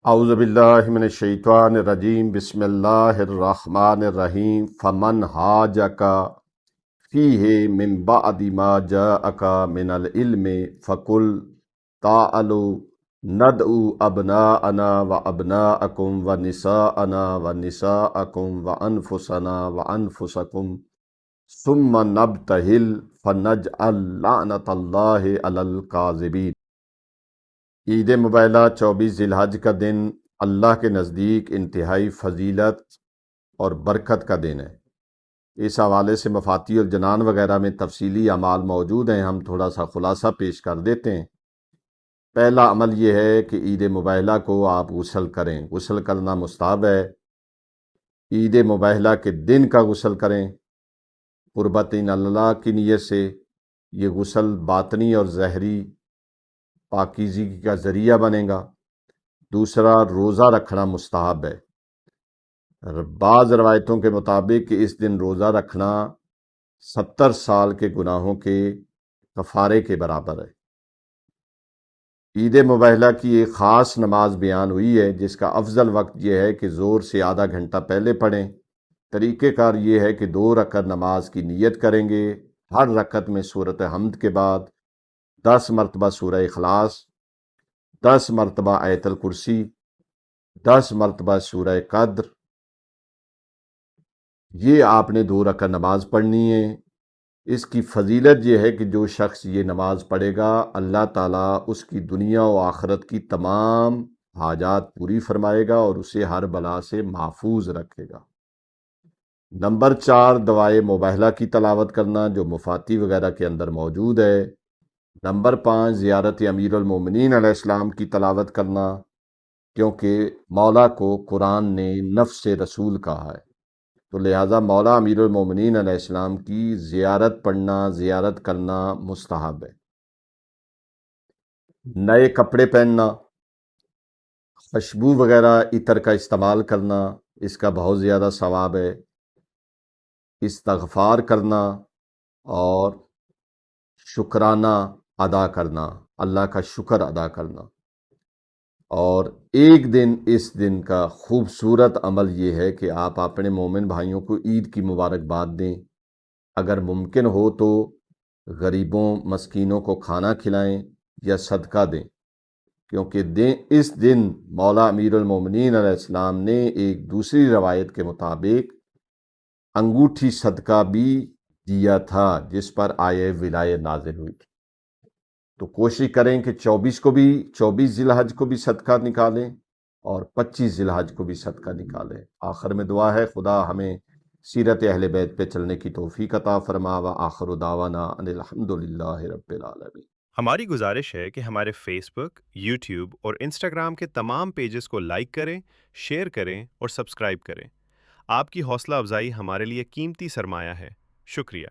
اعوذ باللہ من الشیطان الرجیم بسم اللہ الرحمن الرحیم فمن حاجک فیہ من بعد ما جاءک من العلم فقل تعالوا ندعو ابناءنا وابناءکم ونساءنا ونساءکم وانفسنا وانفسکم ثم نبتہل فنجعل لعنت اللہ علی الکاذبین۔ عید مبارکہ 24 ذی الحج کا دن اللہ کے نزدیک انتہائی فضیلت اور برکت کا دن ہے۔ اس حوالے سے مفاتیح الجنان وغیرہ میں تفصیلی اعمال موجود ہیں، ہم تھوڑا سا خلاصہ پیش کر دیتے ہیں۔ پہلا عمل یہ ہے کہ عید مبارکہ کو آپ غسل کریں، غسل کرنا مستحب ہے۔ عید مبارکہ کے دن کا غسل کریں قربت اللہ کی نیت سے۔ یہ غسل باطنی اور ظاہری پاکیزگی کا ذریعہ بنے گا۔ دوسرا، روزہ رکھنا مستحب ہے۔ بعض روایتوں کے مطابق کہ اس دن روزہ رکھنا 70 سال کے گناہوں کے کفارے کے برابر ہے۔ عید مبارکہ کی ایک خاص نماز بیان ہوئی ہے جس کا افضل وقت یہ ہے کہ زور سے آدھا گھنٹہ پہلے پڑھیں۔ طریقہ کار یہ ہے کہ 2 رکعت نماز کی نیت کریں گے، ہر رکعت میں سورۃ حمد کے بعد 10 مرتبہ سورہ اخلاص، 10 مرتبہ آیت الکرسی، 10 مرتبہ سورہ قدر۔ یہ آپ نے 2 رکعت نماز پڑھنی ہے۔ اس کی فضیلت یہ ہے کہ جو شخص یہ نماز پڑھے گا اللہ تعالیٰ اس کی دنیا و آخرت کی تمام حاجات پوری فرمائے گا اور اسے ہر بلا سے محفوظ رکھے گا۔ نمبر 4، دعائے مباہلہ کی تلاوت کرنا جو مفاتیح وغیرہ کے اندر موجود ہے۔ نمبر 5، زیارت امیر المومنین علیہ السلام کی تلاوت کرنا، کیونکہ مولا کو قرآن نے نفس رسول کہا ہے، تو لہٰذا مولا امیر المومنین علیہ السلام کی زیارت پڑھنا، زیارت کرنا مستحب ہے۔ نئے کپڑے پہننا، خوشبو وغیرہ عطر کا استعمال کرنا، اس کا بہت زیادہ ثواب ہے۔ استغفار کرنا اور شکرانہ ادا کرنا، اللہ کا شکر ادا کرنا۔ اور ایک دن اس دن کا خوبصورت عمل یہ ہے کہ آپ اپنے مومن بھائیوں کو عید کی مبارکباد دیں۔ اگر ممکن ہو تو غریبوں مسکینوں کو کھانا کھلائیں یا صدقہ دیں، کیونکہ اس دن مولا امیر المومنین علیہ السلام نے ایک دوسری روایت کے مطابق انگوٹھی صدقہ بھی دیا تھا جس پر آیہ ولایت نازل ہوئی تھی۔ تو کوشش کریں کہ 24 ذی الحج کو بھی صدقہ نکالیں اور 25 ذی الحج کو بھی صدقہ نکالیں۔ آخر میں دعا ہے خدا ہمیں سیرت اہل بیت پہ چلنے کی توفیق عطا فرما، وآخر دعوانا ان الحمدللہ رب العالمین۔ ہماری گزارش ہے کہ ہمارے فیس بک، یوٹیوب اور انسٹاگرام کے تمام پیجز کو لائک کریں، شیئر کریں اور سبسکرائب کریں۔ آپ کی حوصلہ افزائی ہمارے لیے قیمتی سرمایہ ہے۔ شکریہ۔